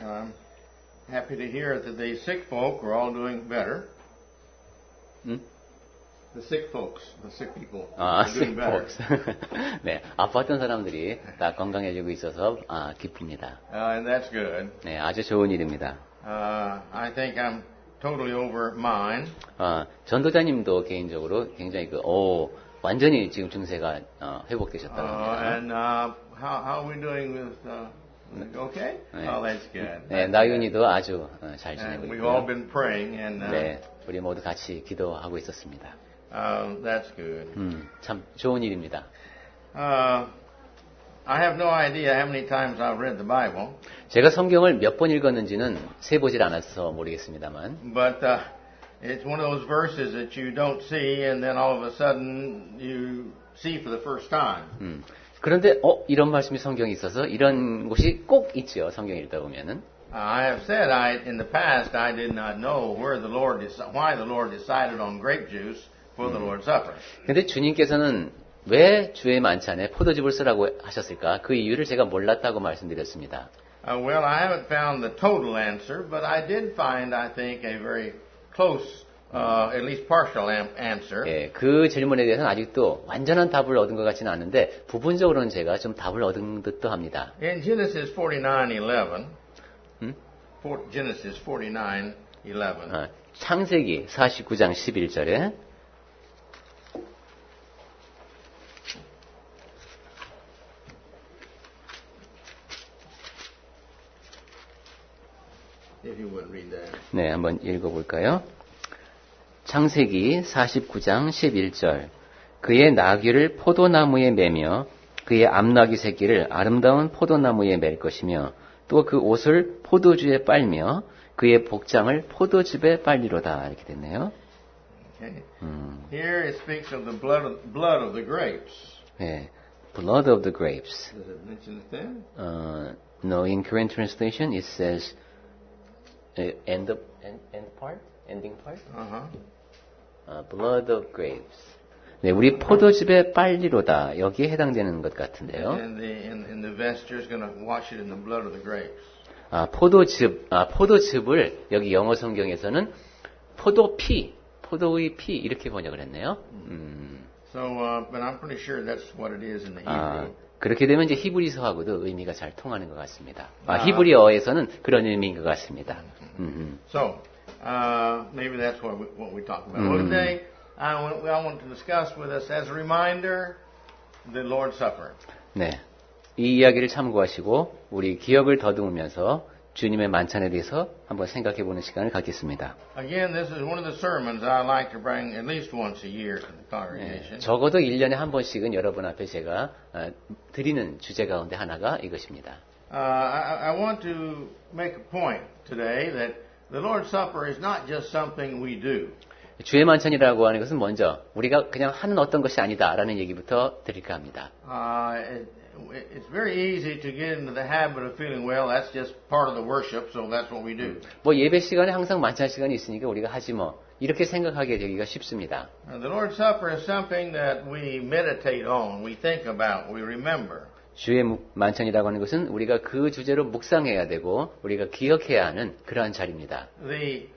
I'm happy to hear that the sick folk are all doing better. The sick folks, the sick people are doing better. 네, 아팠던 사람들이 다 건강해지고 있어서 기쁩니다. And that's good. 네, 아주 좋은 일입니다. I think I'm totally over mine. 전도자님도 개인적으로 굉장히 완전히 지금 증세가 회복되셨다는 겁니다. And how are we doing with? Okay. 네. Oh, that's good. 네, 나윤이도 아주 잘 지내고 And we've 있고요. all been praying, and 네, 우리 모두 같이 기도하고 있었습니다. that's good. 참 좋은 일입니다. I have no idea how many times I've read the Bible. 제가 성경을 몇 번 읽었는지는 세보질 않아서 모르겠습니다만, But it's one of those verses that you don't see, and then all of a sudden you see for the first time. 그런데 이런 말씀이 성경에 있어서 이런 곳이 꼭 있죠. 성경 읽다 보면은. I have said in the past I did not know why the Lord decided on grape juice for the Lord's Supper. 근데 주님께서는 왜 주의 만찬에 포도즙을 쓰라고 하셨을까? 그 이유를 제가 몰랐다고 말씀드렸습니다. Well, I haven't found the total answer, but I did find, I think, a very close, at least partial answer. 예, 그 질문에 대해서는 아직도 완전한 답을 얻은 것 같지는 않은데 부분적으로는 제가 좀 답을 얻은 듯도 합니다. In Genesis 49:11, Genesis 49:11. 창세기 49장 11절에 If you would read that. 네, 한번 읽어볼까요? 창세기 49장 11절 그의 나귀를 포도나무에 매며 그의 암나귀 새끼를 아름다운 포도나무에 맬 것이며 또 그 옷을 포도주에 빨며 그의 복장을 포도즙에 빨리로다 이렇게 됐네요. Okay. Here it speaks of the blood of the grapes. 네, blood of the grapes. Does it mention it then? No, in Korean translation it says ending part. Blood of grapes. 네, 우리 포도즙의 빨리로다 여기에 해당되는 것 같은데요. And the vesture is going to wash it in the blood of the grapes. 포도즙을 여기 영어 성경에서는 포도의 피 이렇게 번역을 했네요. So, but I'm pretty sure that's what it is in the Hebrew. 그렇게 되면 이제 히브리서하고도 의미가 잘 통하는 것 같습니다. 히브리어에서는 그런 의미인 것 같습니다. So, maybe that's what we talk about. Well, today, I want to discuss with us as a reminder the Lord's Supper. 네, 이 이야기를 참고하시고 우리 기억을 더듬으면서 주님의 만찬에 대해서 한번 생각해보는 시간을 갖겠습니다. Again, this is one of the sermons I like to bring at least once a year to the congregation. 네, 적어도 1년에 한 번씩은 여러분 앞에 제가 드리는 주제 가운데 하나가 이것입니다. I want to make a point today that the Lord's Supper is not just something we do. 주의 만찬이라고 하는 것은 먼저 우리가 그냥 하는 어떤 것이 아니다라는 얘기부터 드릴까 합니다. It's very easy to get into the habit of feeling, well, that's just part of the worship, so that's what we do. 뭐 예배 시간에 항상 만찬 시간이 있으니까 우리가 하지 뭐 이렇게 생각하게 되기가 쉽습니다. The Lord's Supper is something that we meditate on, we think about, we remember. 주의 만찬이라고 하는 것은 우리가 그 주제로 묵상해야 되고 우리가 기억해야 하는 그러한 자리입니다. The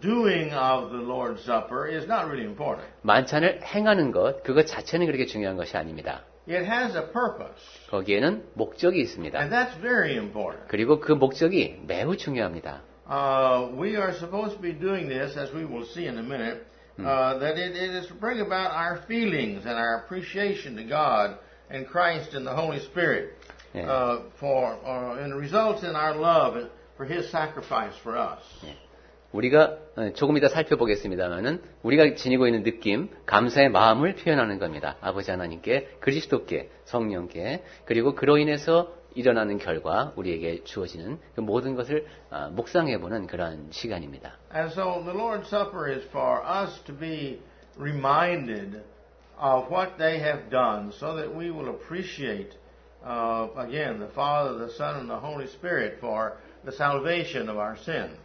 doing of the Lord's Supper is not really important. 만찬을 행하는 것, 그것 자체는 그렇게 중요한 것이 아닙니다. It has a purpose. 거기에는 목적이 있습니다. And that's very important. 그리고 그 목적이 매우 중요합니다. We are supposed to be doing this, as we will see in a minute, that it is to bring about our feelings and our appreciation to God and Christ and the Holy Spirit, and it results in our love for His sacrifice for us. 우리가 조금 이따 살펴보겠습니다만은 우리가 지니고 있는 느낌, 감사의 마음을 표현하는 겁니다. 아버지 하나님께, 그리스도께, 성령께, 그리고 그로 인해서 일어나는 결과 우리에게 주어지는 그 모든 것을 묵상해보는 그러한 시간입니다. And so the Lord's Supper is for us to be reminded of what they have done so that we will appreciate, again, the Father, the Son, and the Holy Spirit for the salvation of our sins.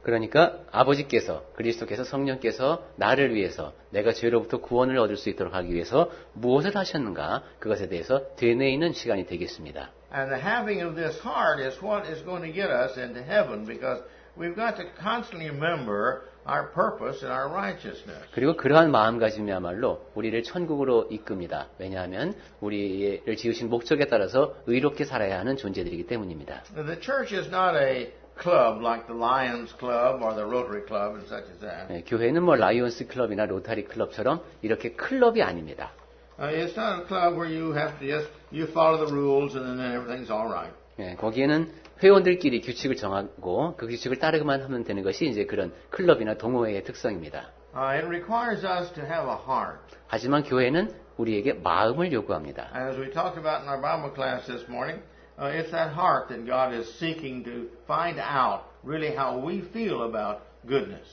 그러니까 아버지께서 그리스도께서 성령께서 나를 위해서 내가 죄로부터 구원을 얻을 수 있도록 하기 위해서 무엇을 하셨는가 그것에 대해서 되뇌이는 시간이 되겠습니다. And the having of this heart is what is going to get us into heaven because we've got to constantly remember our purpose and our righteousness. 그리고 그러한 마음가짐이야말로 우리를 천국으로 이끕니다. 왜냐하면 우리를 지으신 목적에 따라서 의롭게 살아야 하는 존재들이기 때문입니다. The church is not a club like the Lions Club or the Rotary Club and such as that. 네, 교회는 뭐 라이온스 클럽이나 로타리 클럽처럼 이렇게 클럽이 아닙니다. It's not a club where you have to just you follow the rules and then everything's all right. 네, 거기에는 회원들끼리 규칙을 정하고 그 규칙을 따르기만 하면 되는 것이 이제 그런 클럽이나 동호회의 특성입니다. It requires us to have a heart. 하지만 교회는 우리에게 마음을 요구합니다. As we talked about in our Bible class this morning, it's that heart that God is seeking to find out really how we feel about goodness.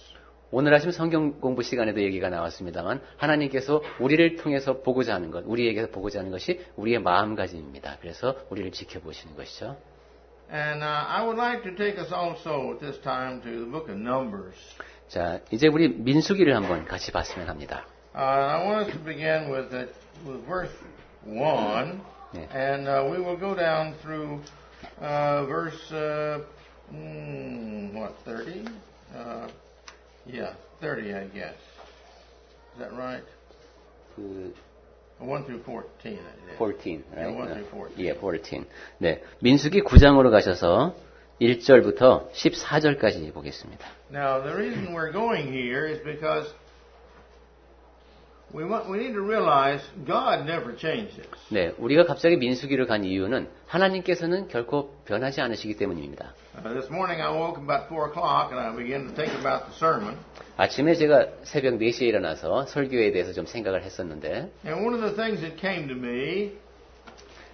오늘 아침 성경 공부 시간에도 얘기가 나왔습니다만 하나님께서 우리를 통해서 보고자 하는 것, 우리에게서 보고자 하는 것이 우리의 마음가짐입니다. 그래서 우리를 지켜보시는 것이죠. And I would like to take us also at this time to the book of Numbers. 자, 이제 우리 민수기를 한번 같이 봤으면 합니다. I want us to begin with verse 1, 네. and we will go down through verse 30? Yeah, 30, I guess. Is that right? 1 through 14. 14, right? Yeah, 1 through 14. 예, 14. 네, 민수기 9장으로 가셔서 1절부터 14절까지 보겠습니다. Now, the reason we're going here is because we need to realize God never changes. 네, 우리가 갑자기 민수기를 간 이유는 하나님께서는 결코 변하지 않으시기 때문입니다. This morning I woke about 4 o'clock and I began to think about the sermon. 아침에 제가 새벽 4시에 일어나서 설교에 대해서 좀 생각을 했었는데 And one of the things that came to me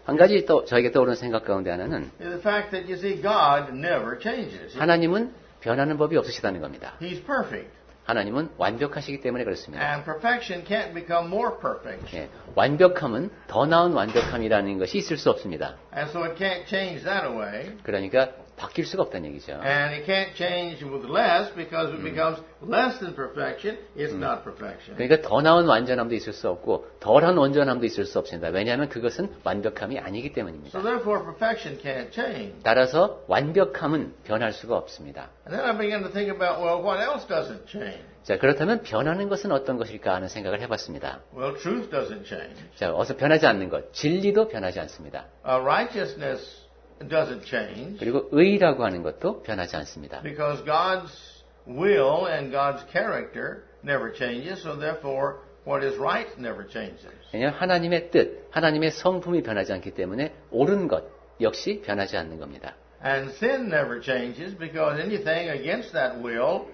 한 가지 또 저에게 떠오르는 생각 가운데 하나는 is the fact that you see God never changes. 하나님은 변하는 법이 없으시다는 겁니다. He's perfect. 하나님은 완벽하시기 때문에 그렇습니다. And perfection can't become more perfect. 예, 완벽함은 더 나은 완벽함이라는 것이 있을 수 없습니다. And so it can't change that away. 그러니까 바뀔 수가 없다는 얘기죠. And it can't change with less because it becomes less than perfection. It's not perfection. 그러니까 더 나은 완전함도 있을 수 없고 덜한 온전함도 있을 수 없습니다. 왜냐하면 그것은 완벽함이 아니기 때문입니다. So therefore perfection can't change. 따라서 완벽함은 변할 수가 없습니다. And then I began to think about, well, what else doesn't change? 자, 그렇다면 변하는 것은 어떤 것일까 하는 생각을 해봤습니다. Well, truth doesn't change. 자, 어서 변하지 않는 것, 진리도 변하지 않습니다. Righteousness doesn't change. 그리고 의라고 하는 것도 변하지 않습니다. Because God's will and God's character never changes, so therefore what is right never changes. 왜냐하면 하나님의 뜻, 하나님의 성품이 변하지 않기 때문에 옳은 것 역시 변하지 않는 겁니다. And sin never changes because anything against that will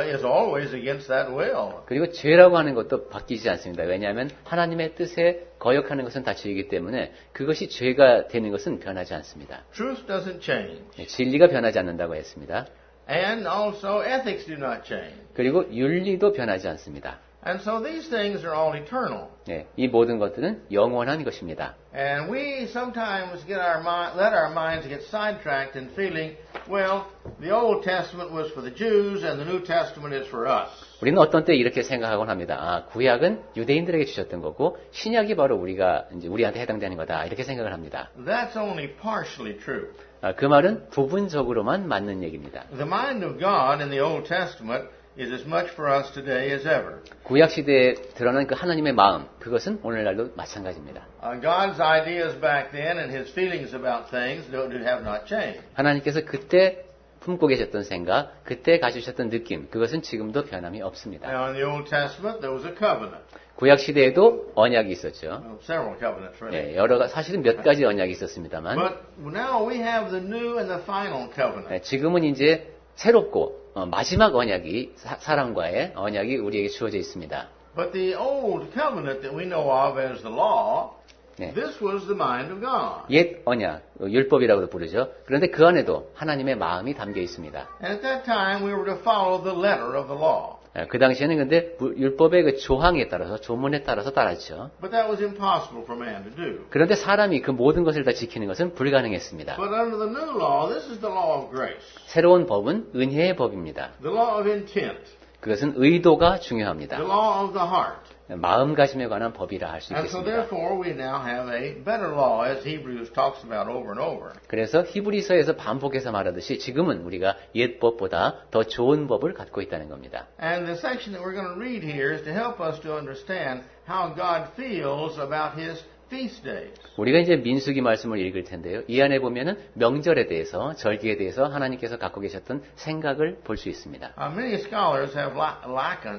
is always against that will. 그리고 죄라고 하는 것도 바뀌지 않습니다. 왜냐하면 하나님의 뜻에 거역하는 것은 다 죄이기 때문에 그것이 죄가 되는 것은 변하지 않습니다. Truth doesn't change. 진리가 변하지 않는다고 했습니다. And also ethics do not change. 그리고 윤리도 변하지 않습니다. And so these things are all eternal. 네, 이 모든 것들은 영원한 것입니다. And we sometimes let our minds get sidetracked in feeling, well, the Old Testament was for the Jews and the New Testament is for us. 우리는 어떤 때 이렇게 생각하곤 합니다. 아, 구약은 유대인들에게 주셨던 거고 신약이 바로 우리한테 해당되는 거다. 이렇게 생각을 합니다. That's only partially true. 그 말은 부분적으로만 맞는 얘기입니다. The mind of God in the Old Testament is as much for us today as ever. 구약 시대에 드러난 그 하나님의 마음, 그것은 오늘날도 마찬가지입니다. God's ideas back then and His feelings about things have not changed. 하나님께서 그때 품고 계셨던 생각, 그때 가지셨던 느낌, 그것은 지금도 변함이 없습니다. Now in the Old Testament there was a covenant. 구약 시대에도 언약이 있었죠. Several covenants, really. 네, 사실은 몇 가지 언약이 있었습니다만, But now we have the new and the final covenant. 네, 지금은 이제 새롭고 마지막 언약이 사람과의 언약이 우리에게 주어져 있습니다. But the old covenant that we know of as the law 네. This was the mind of God. 옛 언약, 율법이라고도 부르죠. 그런데 그 안에도 하나님의 마음이 담겨 있습니다. And at that time we were to follow the letter of the law. 그 당시에는 근데 율법의 그 조항에 따라서, 조문에 따라서 따랐죠. But that was impossible for man to do. 그런데 사람이 그 모든 것을 다 지키는 것은 불가능했습니다. But under the new law, this is the law of grace. 새로운 법은 은혜의 법입니다. The law of intent. 그것은 의도가 중요합니다. The law of the heart. 마음가짐에 관한 법이라 할 수 And so 있겠습니다. therefore we now have a better law, as Hebrews talks about over and over. 그래서 히브리서에서 반복해서 말하듯이 지금은 우리가 옛 법보다 더 좋은 법을 갖고 있다는 겁니다. And the section that we're going to read here is to help us to understand how God feels about His feast days. 우리가 이제 민수기 말씀을 읽을 텐데요. 이 안에 보면은 명절에 대해서, 절기에 대해서 하나님께서 갖고 계셨던 생각을 볼 수 있습니다. Many scholars have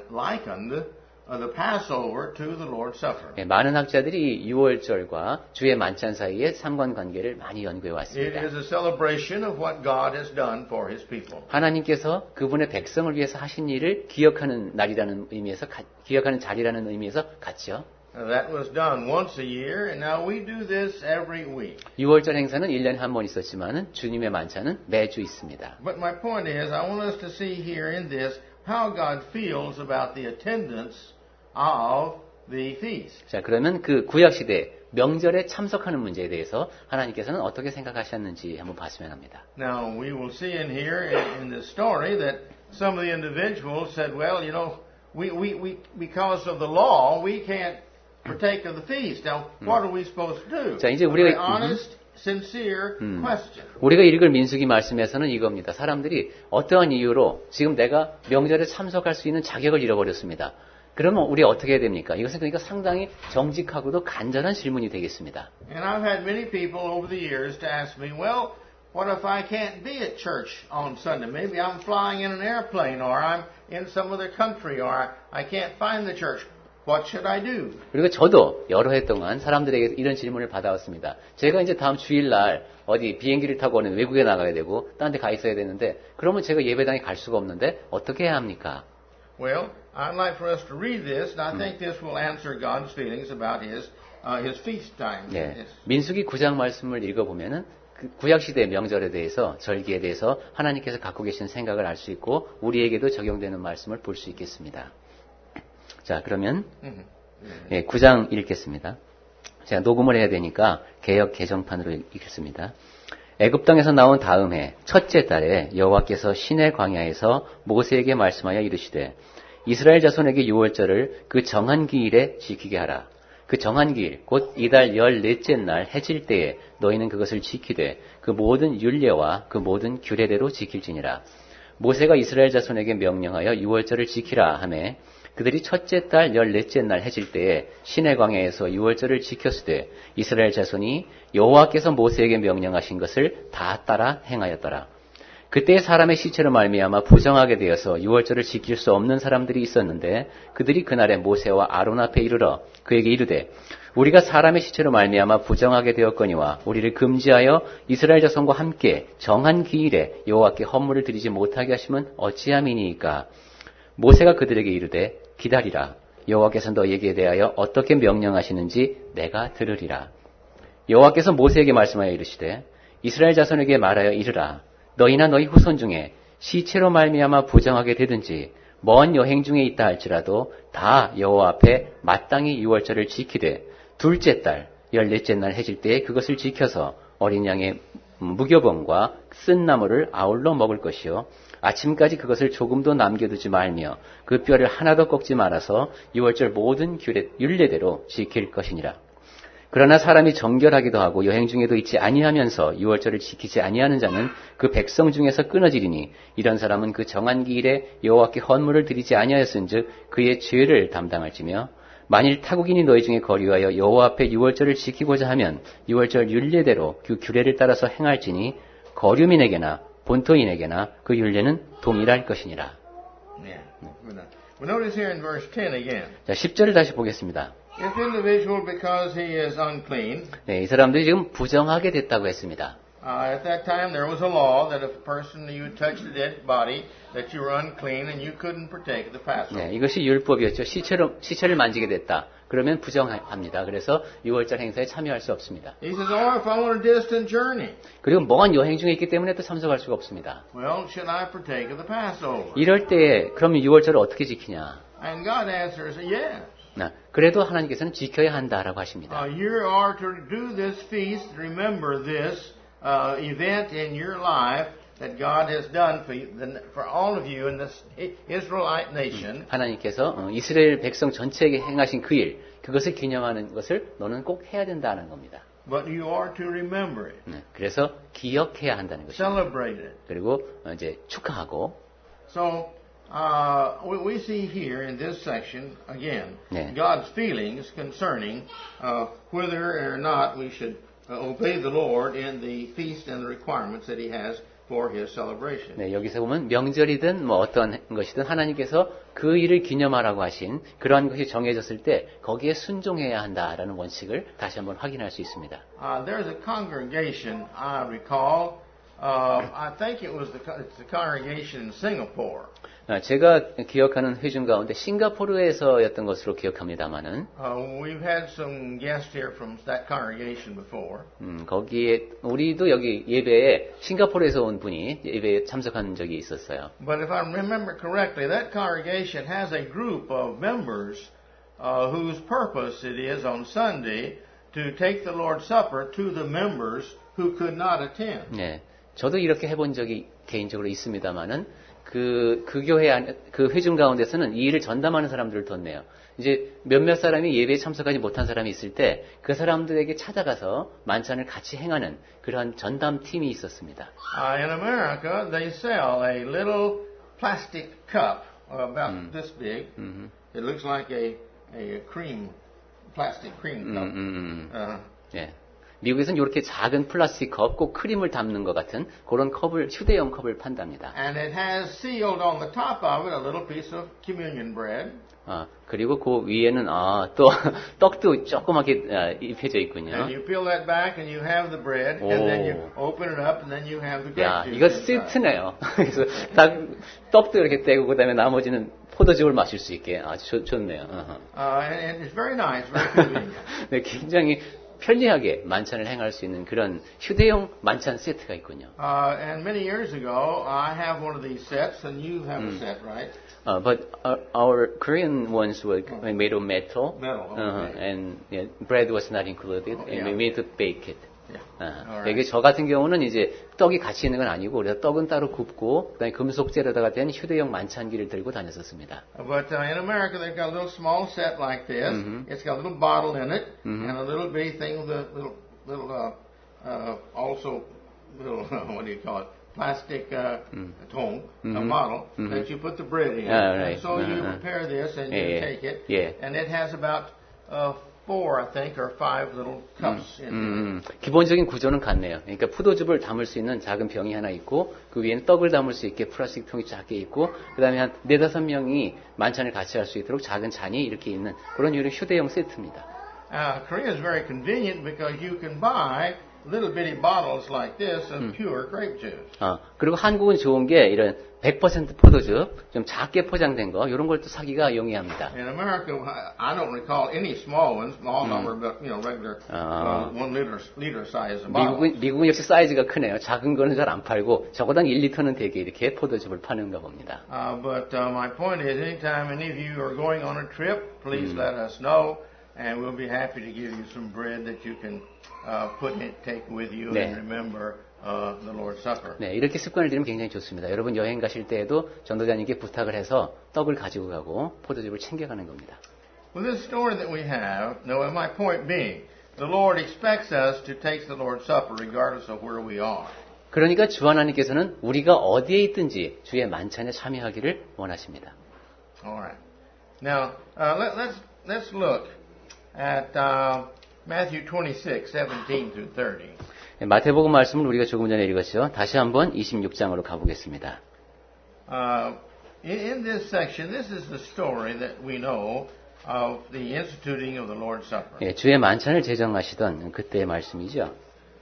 likened the Passover to the Lord's Supper. 네, 많은 학자들이 유월절과 주의 만찬 사이의 상관관계를 많이 연구해 It 왔습니다. is a celebration of what God has done for His people. 하나님께서 그분의 백성을 위해서 하신 일을 기억하는 날이라는 의미에서, 기억하는 자리라는 의미에서 같죠. That was done once a year, and now we do this every week. 유월절 행사는 1년에 한 번 있었지만 주님의 만찬은 매주 있습니다. But my point is, I want us to see here in this how God feels about the attendance of the feast. 자, 그러면 그 구약시대 명절에 참석하는 문제에 대해서 하나님께서는 어떻게 생각하셨는지 한번 봤으면 합니다. Now, we will see in here in this story that some of the individuals said, well, you know, because of the law, we can't partake of the feast. Now, what are we supposed to do? 자, 이제 A very 우리가 honest, sincere question. 우리가 읽을 민수기 말씀에서는 이겁니다. 사람들이 어떠한 이유로 지금 내가 명절에 참석할 수 있는 자격을 잃어버렸습니다. 그러면 우리 어떻게 해야 됩니까? 이것은 그러니까 상당히 정직하고도 간절한 질문이 되겠습니다. And I've had many people over the years to ask me, well, what if I can't be at church on Sunday? Maybe I'm flying in an airplane, or I'm in some other country, or I can't find the church. What should I do? 그리고 저도 여러 해 동안 사람들에게 이런 질문을 받아왔습니다. 제가 이제 다음 주일날 어디 비행기를 타고 오는 외국에 나가야 되고 딴 데 가 있어야 되는데 그러면 제가 예배당에 갈 수가 없는데 어떻게 해야 합니까? Well, I'd like for us to read this, and I think this will answer God's feelings about His feast time. 네, 민수기 9장 말씀을 읽어보면은 그 구약시대의 명절에 대해서, 절기에 대해서 하나님께서 갖고 계신 생각을 알 수 있고 우리에게도 적용되는 말씀을 볼 수 있겠습니다. 자, 그러면 9장 읽겠습니다. 제가 녹음을 해야 되니까 개역 개정판으로 읽겠습니다. 애굽 땅에서 나온 다음 해 첫째 달에 여호와께서 시내 광야에서 모세에게 말씀하여 이르시되 이스라엘 자손에게 유월절을 그 정한 기일에 지키게 하라. 그 정한 기일 곧 이달 14째 날 해질 때에 너희는 그것을 지키되 그 모든 율례와 그 모든 규례대로 지킬지니라. 모세가 이스라엘 자손에게 명령하여 유월절을 지키라 하매 그들이 첫째 달 14째 날 해질 때에 시내 광야에서 유월절을 지켰으되 이스라엘 자손이 여호와께서 모세에게 명령하신 것을 다 따라 행하였더라. 그때 사람의 시체로 말미암아 부정하게 되어서 유월절을 지킬 수 없는 사람들이 있었는데 그들이 그날에 모세와 아론 앞에 이르러 그에게 이르되 우리가 사람의 시체로 말미암아 부정하게 되었거니와 우리를 금지하여 이스라엘 자손과 함께 정한 기일에 여호와께 헌물을 드리지 못하게 하시면 어찌함이니이까. 모세가 그들에게 이르되 기다리라. 여호와께서 너희에게 대하여 어떻게 명령하시는지 내가 들으리라. 여호와께서 모세에게 말씀하여 이르시되 이스라엘 자손에게 말하여 이르라. 너희나 너희 후손 중에 시체로 말미암아 부정하게 되든지 먼 여행 중에 있다 할지라도 다 여호와 앞에 마땅히 유월절을 지키되 둘째 달 14째 날 해질 때에 그것을 지켜서 어린 양의 무교범과 쓴 나물을 아울러 먹을 것이요 아침까지 그것을 조금도 남겨두지 말며 그 뼈를 하나도 꺾지 말아서 유월절 모든 율례대로 지킬 것이니라. 그러나 사람이 정결하기도 하고 여행 중에도 있지 아니하면서 유월절을 지키지 아니하는 자는 그 백성 중에서 끊어지리니 이런 사람은 그 정한 기일에 여호와께 헌물을 드리지 아니하였은즉 그의 죄를 담당할지며 만일 타국인이 너희 중에 거류하여 여호와 앞에 유월절을 지키고자 하면 유월절 율례대로 그 규례를 따라서 행할지니 거류민에게나 본토인에게나 그 율례는 동일할 것이니라. Yeah. We notice here in verse 10 again. 자, 10절을 다시 보겠습니다. If individual because he is unclean, 네, 이 사람들이 지금 부정하게 됐다고 했습니다. At that time, there was a law that if a person you touched a dead body, that you were unclean and you couldn't partake of the Passover. 네, 이것이 율법이었죠. 시체를 만지게 됐다. 그러면 부정합니다. 그래서 6월절 행사에 참여할 수 없습니다. He says, "Oh, if I'm on a distant journey, 그리고 먼 여행 중에 있기 때문에 또 참석할 수가 없습니다. well, should I partake of the Passover?" 이럴 때 그러면 6월절을 어떻게 지키냐? And God answers, "Yes. 그래도 하나님께서는 지켜야 한다라고 하십니다. You are to do this feast, remember this event in your life that God has done for all of you in this Israelite nation." 하나님께서 이스라엘 백성 전체에게 행하신 그 일, 그것을 기념하는 것을 너는 꼭 해야 된다는 겁니다. But you are to remember it. 그래서 기억해야 한다는 것입니다. Celebrate it. 그리고 이제 축하하고. So we see here in this section again 네. God's feelings concerning whether or not we should obey the Lord in the feast and the requirements that He has for His celebration. 네, 여기서 보면 명절이든 뭐 어떤 것이든 하나님께서 그 일을 기념하라고 하신 그러한 것이 정해졌을 때 거기에 순종해야 한다라는 원칙을 다시 한번 확인할 수 있습니다. There's a congregation I recall. I think it's the congregation in Singapore. 제가 기억하는 회중 가운데 싱가포르에서였던 것으로 기억합니다만은 We've had some guests here from that congregation before. 거기에 우리도 여기 예배에 싱가포르에서 온 분이 예배에 참석한 적이 있었어요. But if I remember correctly, that congregation has a group of members whose purpose it is on Sunday to take the Lord's Supper to the members who could not attend. 네, 저도 이렇게 해본 적이 개인적으로 있습니다만은 그 교회 안, 그 회중 가운데서는 이 일을 전담하는 사람들을 뒀네요. 이제 몇몇 사람이 예배에 참석하지 못한 사람이 있을 때 그 사람들에게 찾아가서 만찬을 같이 행하는 그러한 전담 팀이 있었습니다. In America, they sell a little plastic cup about this big. It looks like a plastic cream cup. 예. 미국에서는 이렇게 작은 플라스틱 컵, 꼭 크림을 담는 것 같은 그런 컵을, 휴대용 컵을 판답니다. And it has sealed on the top of it a little piece of communion bread. 그리고 그 위에는 또 떡도 조그맣게 입혀져 있군요. And you peel that back and you have the bread, and then you open it up and then you have the grape 야, juice. 이거 세트네요. 그래서 딱 떡도 이렇게 떼고 그다음에 나머지는 포도즙을 마실 수 있게 아주 좋네요. And it's very nice, very convenient. 네, 굉장히 편리하게 만찬을 행할 수 있는 그런 휴대용 만찬 세트가 있군요. And many years ago, I have one of these sets, and you have a set, right? But our Korean ones were made of metal. Metal, okay. And bread was not included, and we need to bake it. Alright. 여기 저 같은 경우는 이제 떡이 같이 있는 건 아니고 그래서 떡은 따로 굽고 그다음에 금속재로다가 된 휴대용 만찬기를 들고 다녔었습니다. But in America, they've got a little small set like this. It's got a little bottle in it and a little bitty thing with a also little what do you call it? Plastic tongue, a bottle that you put the bread in. Right. And so you prepare this and you take it, and it has about 4, I think, or 5 little cups in it. 기본적인 구조는 같네요. 그러니까 포도즙을 담을 수 있는 작은 병이 하나 있고 그 위에는 떡을 담을 수 있게 플라스틱 통이 작게 있고 그다음에 한 4-5명이 만찬을 같이 할 수 있도록 작은 잔이 이렇게 있는 그런 유료 휴대용 세트입니다. Korea is very convenient because you can buy little bitty bottles like this of pure grape juice. 그리고 한국은 좋은 게 이런 100% 포도즙, 좀 작게 포장된 거, 이런 걸 또 사기가 용이합니다. In America, I don't recall any small ones. All of them are, regular 1 liter size bottle. 미국은 역시 사이즈가 크네요. 작은 거는 잘 안 팔고 적어도 1리터는 되게 이렇게 포도즙을 파는가 봅니다. But my point is, anytime any of you are going on a trip, please let us know, and we'll be happy to give you some bread that you can take with you and remember the Lord's Supper. 네, 이렇게 습관을 들이면 굉장히 좋습니다. 여러분 여행 가실 때에도 전도자님께 부탁을 해서 떡을 가지고 가고 포도즙을 챙겨가는 겁니다. Well, this story that we have, my point being, the Lord expects us to take the Lord's Supper regardless of where we are. 그러니까 주 하나님께서는 우리가 어디에 있든지 주의 만찬에 참여하기를 원하십니다. All right. Now, let's look at Matthew 26, 17 through 30. 마태복음 말씀을 우리가 조금 전에 읽었죠. 다시 한번 26장으로 가보겠습니다. In this section, this is the story that we know of the instituting of the Lord's Supper. 예, 주의 만찬을 제정하시던 그때의 말씀이죠.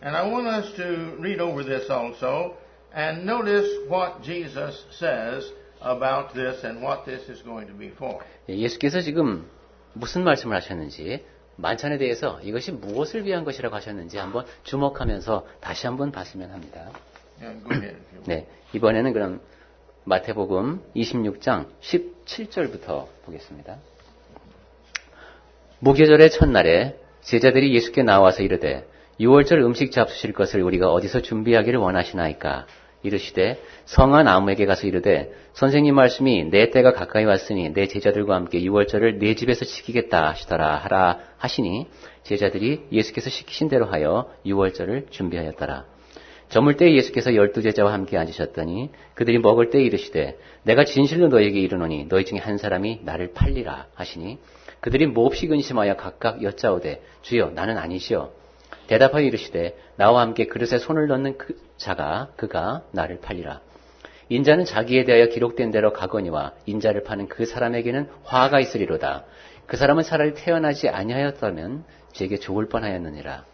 And I want us to read over this also and notice what Jesus says about this and what this is going to be for. 예수께서 지금 무슨 말씀을 하셨는지, 만찬에 대해서 이것이 무엇을 위한 것이라고 하셨는지 한번 주목하면서 다시 한번 봤으면 합니다. Yeah, go ahead if you want. 네, 이번에는 그럼 마태복음 26장 17절부터 보겠습니다. 무교절의 첫날에 제자들이 예수께 나와서 이르되 유월절 음식 잡수실 것을 우리가 어디서 준비하기를 원하시나이까? 이르시되 성한 나무에게 가서 이르되 선생님 말씀이 내 때가 가까이 왔으니 내 제자들과 함께 유월절을 내 집에서 지키겠다 하시더라 하라 하시니 제자들이 예수께서 시키신 대로 하여 유월절을 준비하였더라. 저물 때에 예수께서 12제자와 함께 앉으셨더니 그들이 먹을 때에 이르시되 내가 진실로 너에게 이르노니 너희 중에 한 사람이 나를 팔리라 하시니 그들이 몹시 근심하여 각각 여짜오되 주여 나는 아니시오. 대답하여 이르시되 나와 함께 그릇에 손을 넣는 그가 나를 팔리라. 인자는 자기에 대하여 기록된 대로 가거니와 인자를 파는 그 사람에게는 화가 있으리로다. 그 사람은 차라리 태어나지 아니하였다면 제게 좋을 뻔하였느니라.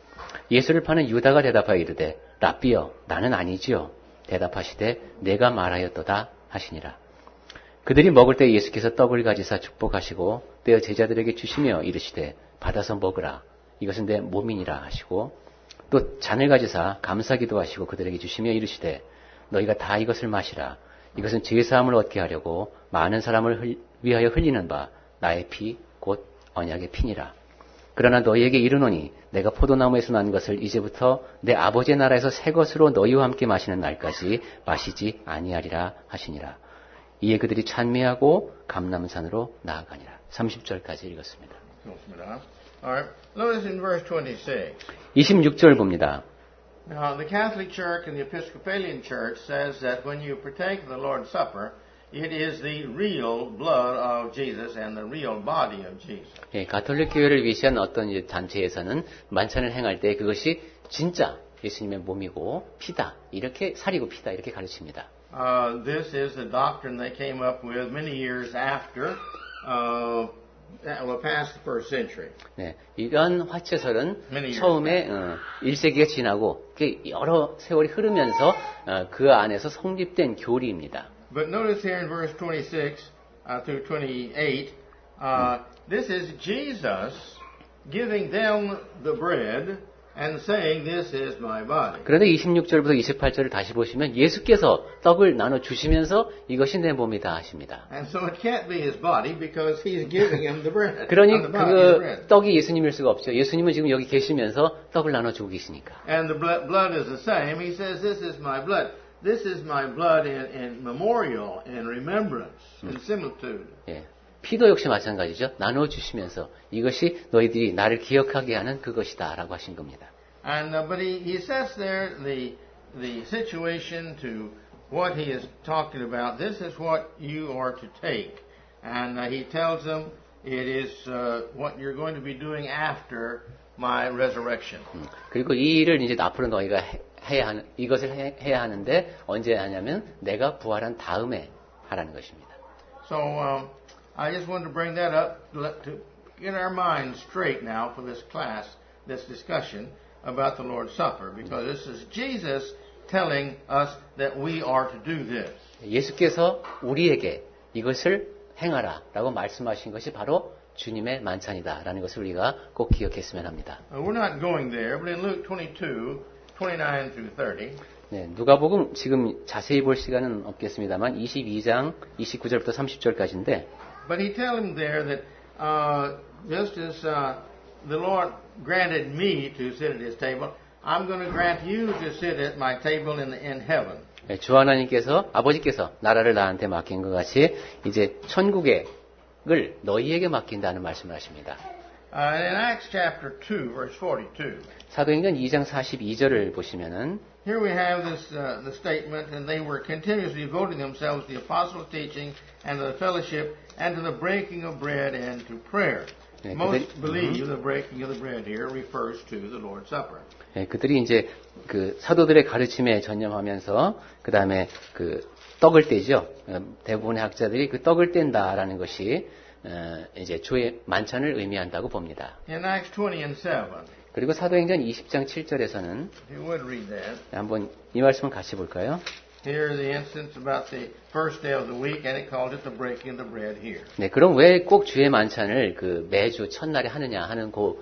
예수를 파는 유다가 대답하여 이르되 랍비여 나는 아니지요. 대답하시되 내가 말하였도다 하시니라. 그들이 먹을 때 예수께서 떡을 가지사 축복하시고 떼어 제자들에게 주시며 이르시되 받아서 먹으라. 이것은 내 몸이니라 하시고 또 잔을 가지사 감사기도 하시고 그들에게 주시며 이르시되 너희가 다 이것을 마시라. 이것은 죄사함을 얻게 하려고 많은 사람을 위하여 흘리는 바 나의 피 곧 언약의 피니라. 그러나 너희에게 이르노니 내가 포도나무에서 난 것을 이제부터 내 아버지의 나라에서 새 것으로 너희와 함께 마시는 날까지 마시지 아니하리라 하시니라. 이에 그들이 찬미하고 감람산으로 나아가니라. 30절까지 읽었습니다. 좋습니다. All right. Notice in verse 26. 26절 봅니다. Now, the Catholic Church and the Episcopalian Church says that when you partake of the Lord's Supper, it is the real blood of Jesus and the real body of Jesus. 예, 가톨릭 교회를 위시한 어떤 단체에서는 만찬을 행할 때 그것이 진짜 예수님의 몸이고 피다. 이렇게 살이고 피다. 이렇게 가르칩니다. This is the doctrine they came up with many years after, past the first century. 네, 이런 화채설은 Many 처음에 1세기가 지나고 여러 세월이 흐르면서 그 안에서 성립된 교리입니다. But notice here in verse 26 through 28, this is Jesus giving them the bread and saying, "This is my body." 그런데 26절부터 28절을 다시 보시면 예수께서 떡을 나눠 주시면서 이것이 내 몸이다 하십니다. And so it can't be his body because he's giving him the bread. 그러니 the body, the bread. 그 떡이 예수님일 수가 없죠. 예수님은 지금 여기 계시면서 떡을 나눠 주고 계시니까. And the blood is the same. He says, "This is my blood. This is my blood in memorial, in remembrance, in similitude." 예. 피도 역시 마찬가지죠. 나눠 주시면서 이것이 너희들이 나를 기억하게 하는 그것이다라고 하신 겁니다. And but he sets there the situation to what he is talking about. This is what you are to take, and he tells them it is what you're going to be doing after my resurrection. 그리고 이 일을 이제 앞으로 너희가 이것을 해야 하는데 언제 하냐면 내가 부활한 다음에 하라는 것입니다. So I just wanted to bring that up to get our minds straight now for this class, this discussion about the Lord's Supper, because this is Jesus telling us that we are to do this. 예수께서 우리에게 이것을 행하라라고 말씀하신 것이 바로 주님의 만찬이다라는 것을 우리가 꼭 기억했으면 합니다. We're not going there, but in Luke 22, 29 through 30, 네, 누가복음 지금 자세히 볼 시간은 없겠습니다만 22장 29절부터 30절까지인데 but he tells him there that just as the Lord granted me to sit at his table, I'm going to grant you to sit at my table in heaven. 네, 주 하나님께서 아버지께서 나라를 나한테 맡긴 것 같이 이제 천국을 너희에게 맡긴다는 말씀을 하십니다. And in Acts chapter 2, verse 42, 사도행전 2장 42절을 보시면은 here we have this the statement, and they were continuously devoting themselves to the apostles' teaching and to the fellowship and to the breaking of bread and to prayer. 네, Most believe the breaking of the bread here refers to the Lord's Supper. 네, 그들이 이제 그 사도들의 가르침에 전념하면서 그 다음에 그 떡을 떼죠. 대부분의 학자들이 그 떡을 뗀다라는 것이 이제 주의 만찬을 의미한다고 봅니다. In Acts 20 and 7, 그리고 사도행전 20장 7절에서는 If you would read that. 한번 이 말씀을 같이 볼까요? Here the instance about the first day of the week, and it calls it the breaking of the bread here. 네, 그럼 왜 꼭 주의 만찬을 그 매주 첫날에 하느냐 하는 그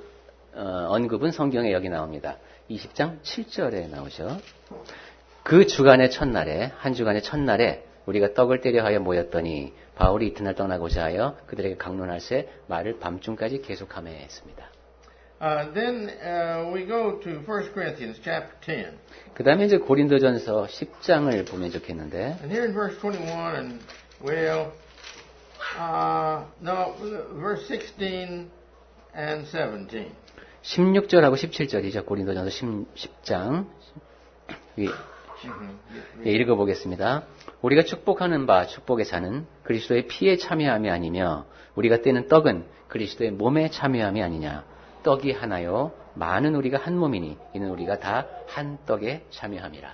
언급은 성경에 여기 나옵니다. 20장 7절에 나오죠. 그 주간의 첫날에, 한 주간의 첫날에 우리가 떡을 떼려 하여 모였더니 바울이 이튿날 떠나고자 하여 그들에게 강론할새 말을 밤중까지 계속하며 했습니다. Then we go to 1 Corinthians chapter 10. 그 다음에 이제 고린도전서 10장을 보면 좋겠는데, And here in verse 21, and verse 16 and 17. 16절하고 17절이죠. 고린도전서 10장. 예, 읽어보겠습니다. 우리가 축복하는 바 축복의 잔은 그리스도의 피에 참여함이 아니며 우리가 떼는 떡은 그리스도의 몸에 참여함이 아니냐. 떡이 하나요 많은 우리가 한 몸이니 이는 우리가 다 한 떡에 참여함이라.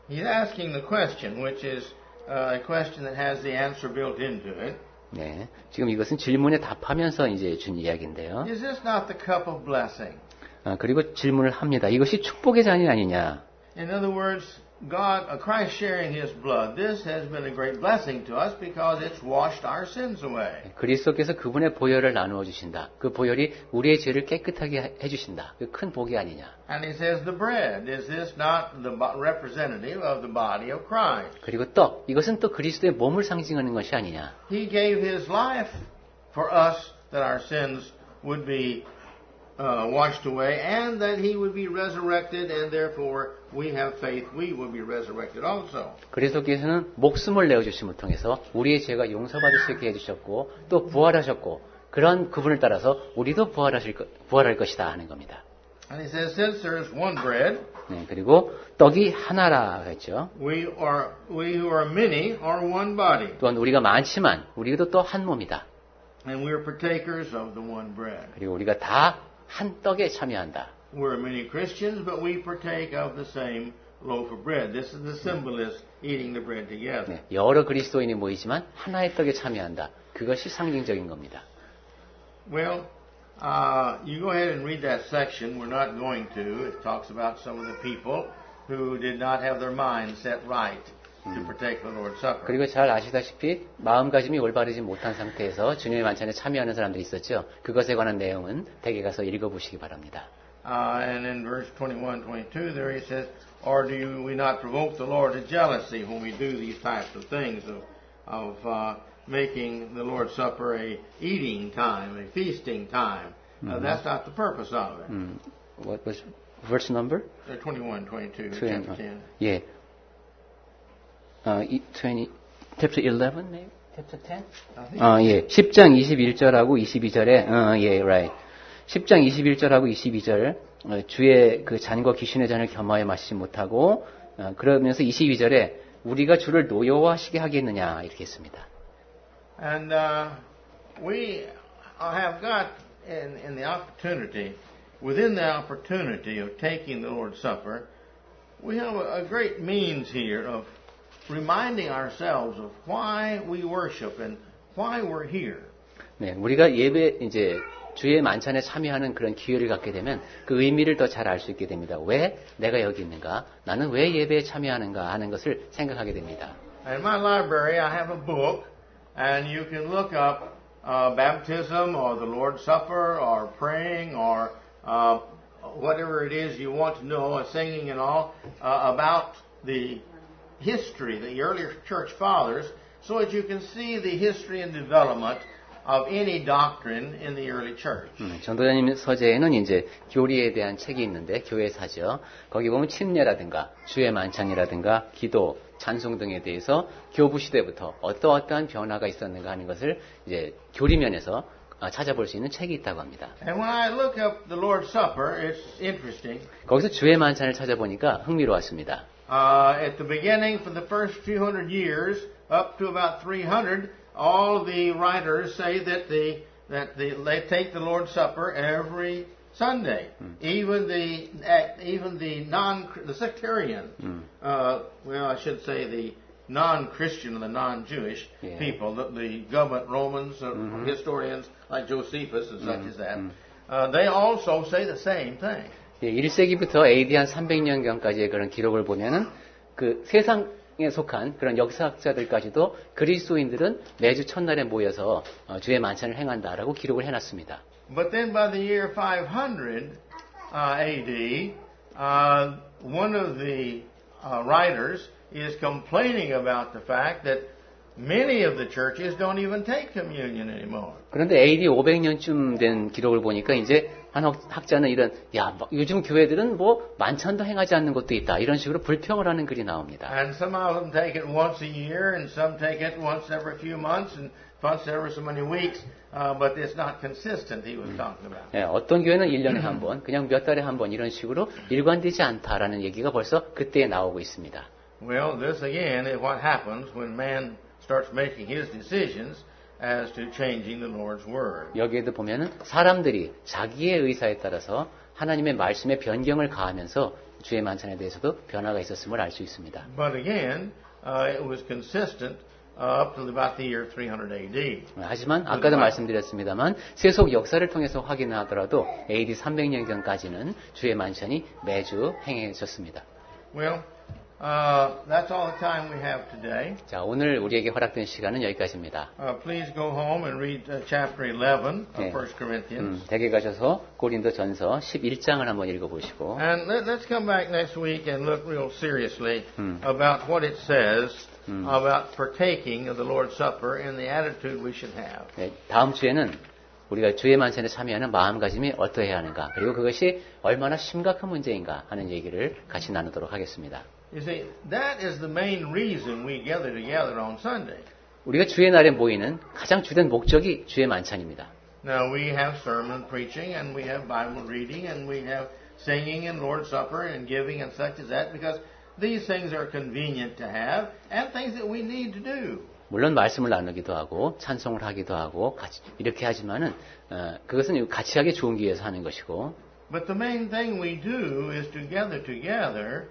He's asking the question, which is a question that has the answer built into it. 네, 지금 이것은 질문에 답하면서 이제 준 이야기인데요. Is this not the cup of blessing? 그리고 질문을 합니다. 이것이 축복의 잔이 아니냐. In other words, Christ sharing His blood, this has been a great blessing to us because it's washed our sins away. 그리스도께서 그분의 보혈을 나누어 주신다. 그 보혈이 우리의 죄를 깨끗하게 해주신다. 그 큰 복이 아니냐. And He says the bread, is this not the representative of the body of Christ? 그리고 떡, 이것은 또 그리스도의 몸을 상징하는 것이 아니냐. He gave His life for us that our sins would be washed away and that He would be resurrected and therefore we have faith we will be resurrected also. 그리스도께서는 목숨을 내어주심을 통해서 우리의 죄가 용서받을 수 있게 해주셨고 또 부활하셨고 그런 그분을 따라서 우리도 부활할 것이다 하는 겁니다. And He says since there is one bread, 네, 그리고 떡이 하나라 했죠. we who are many are one body. 또한 우리가 많지만 우리도 또 한 몸이다. And we are partakers of the one bread. 그리고 우리가 다 한 떡에 참여한다. We're many Christians, but we partake of the same loaf of bread. This is the symbolism eating the bread together. 네, 여러 그리스도인이 모이지만 하나의 떡에 참여한다. 그것이 상징적인 겁니다. Well, you go ahead and read that section. We're not going to. It talks about some of the people who did not have their minds set right to partake of the Lord's Supper. 그리고 잘 아시다시피 마음가짐이 올바르지 못한 상태에서 주님의 만찬에 참여하는 사람들이 있었죠. 그것에 관한 내용은 댁에 가서 읽어보시기 바랍니다. And in verse 21, 22, there he says, or do we not provoke the Lord to jealousy when we do these types of things of making the Lord's Supper a eating time, a feasting time? That's not the purpose of it. What was verse number? 21, 22, chapter 10. 예. chapter 11, maybe? chapter 10? 예. 10장 21절하고 22절에, 예, right. 10장 21절하고 22절, 주의 그 잔과 귀신의 잔을 겸하여 마시지 못하고, 그러면서 22절에 우리가 주를 노여워하시게 하겠느냐, 이렇게 했습니다. And we have got in the opportunity, within the opportunity of taking the Lord's Supper, we have a great means here of reminding ourselves of why we worship and why we're here. 네, 우리가 예배 이제 주의 만찬에 참여하는 그런 기회를 갖게 되면 그 의미를 더 잘 알 수 있게 됩니다. 왜 내가 여기 있는가? 나는 왜 예배에 참여하는가 하는 것을 생각하게 됩니다. In my library, I have a book, and you can look up baptism or the Lord's Supper or praying or whatever it is you want to know, singing and all, about the history, the earlier church fathers, so that you can see the history and development of any doctrine in the early church. 전도자님 서재에는 이제 교리에 대한 책이 있는데 교회사죠. 거기 보면 침례라든가 주의 만찬이라든가 기도, 찬송 등에 대해서 교부 시대부터 어떠한 변화가 있었는가 하는 것을 이제 교리면에서 찾아볼 수 있는 책이 있다고 합니다. And when I look up the Lord's Supper, it's interesting. 거기서 주의 만찬을 찾아보니까 흥미로웠습니다. At the beginning, for the first few hundred years, up to about 300, all the writers say that they take the Lord's Supper every Sunday. Even the sectarian, well, I should say the non-Christian and the non-Jewish people, the government Romans, historians like Josephus and such as that, they also say the same thing. 1세기부터 AD 한 300년경까지의 그런 기록을 보면은 그 세상에 속한 그런 역사학자들까지도 그리스도인들은 매주 첫날에 모여서 주의 만찬을 행한다라고 기록을 해놨습니다. But then by the year 500 AD, one of the writers is complaining about the fact that many of the churches don't even take communion anymore. 그런데 AD 500년쯤 된 기록을 보니까 이제 한 학자는 이런 요즘 교회들은 뭐 만찬도 행하지 않는 것도 있다 이런 식으로 불평을 하는 글이 나옵니다. And some of them take it once a year, and some take it once every few months, and once every so many weeks. But it's not consistent. He was talking about. 네, 어떤 교회는 1년에 한 번, 그냥 몇 달에 한 번 이런 식으로 일관되지 않다라는 얘기가 벌써 그때 나오고 있습니다. Well, this again is what happens when man starts making his decisions as to changing the Lord's word. 여기에도 보면은 사람들이 자기의 의사에 따라서 하나님의 말씀에 변경을 가하면서 주의 만찬에 대해서도 변화가 있었음을 알 수 있습니다. But again, it was consistent up to about the year 300 AD. 하지만 아까도 말씀드렸습니다만 세속 역사를 통해서 확인하더라도 AD 300년경까지는 주의 만찬이 매주 행해졌습니다. Well, that's all the time we have today. 자, 오늘 우리에게 허락된 시간은 여기까지입니다. Please go home and read chapter 11 of 1 Corinthians. 댁에 가셔서 고린도전서 11장을 한번 읽어보시고 And let's come back next week and look real seriously about what it says about partaking of the Lord's Supper and the attitude we should have. 네, 다음 주에는 우리가 주의 만찬에 참여하는 마음가짐이 어떠해야 하는가 그리고 그것이 얼마나 심각한 문제인가 하는 얘기를 같이 나누도록 하겠습니다. You see, that is the main reason we gather together on Sunday. 우리가 주의 날에 모이는 가장 주된 목적이 주의 만찬입니다. Now we have sermon preaching and we have Bible reading and we have singing and Lord's Supper and giving and such as that because these things are convenient to have and things that we need to do. 물론 말씀을 나누기도 하고 찬송을 하기도 하고 같이 이렇게 하지만은 그것은 같이 하기 좋은 기회에서 하는 것이고. But the main thing we do is to gather together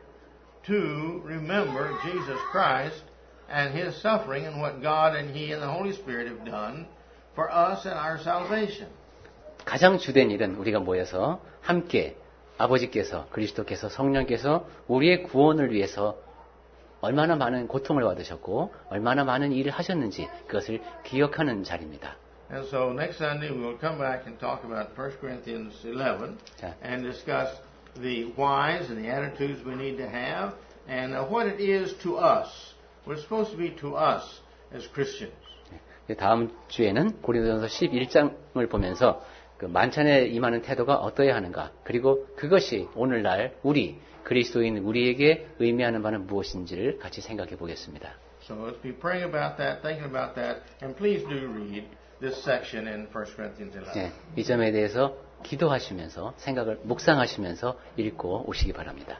to remember Jesus Christ and His suffering and what God and He and the Holy Spirit have done for us and our salvation. 가장 주된 일은 우리가 모여서 함께 아버지께서 그리스도께서 성령께서 우리의 구원을 위해서 얼마나 많은 고통을 받으셨고 얼마나 많은 일을 하셨는지 그것을 기억하는 자리입니다. And so next Sunday we will come back and talk about 1 Corinthians 11 and discuss the whys and the attitudes we need to have and what it is to us. We're supposed to be to us as Christians. 다음 주에는 고린도전서 11장을 보면서 그 만찬에 임하는 태도가 어떠해야 하는가 그리고 그것이 오늘날 우리 그리스도인 우리에게 의미하는 바는 무엇인지를 같이 생각해 보겠습니다. So let's be praying about that, thinking about that, and please do read this section in 1 Corinthians 11. 네, 이 점에 대해서 기도하시면서 생각을 묵상하시면서 읽고 오시기 바랍니다.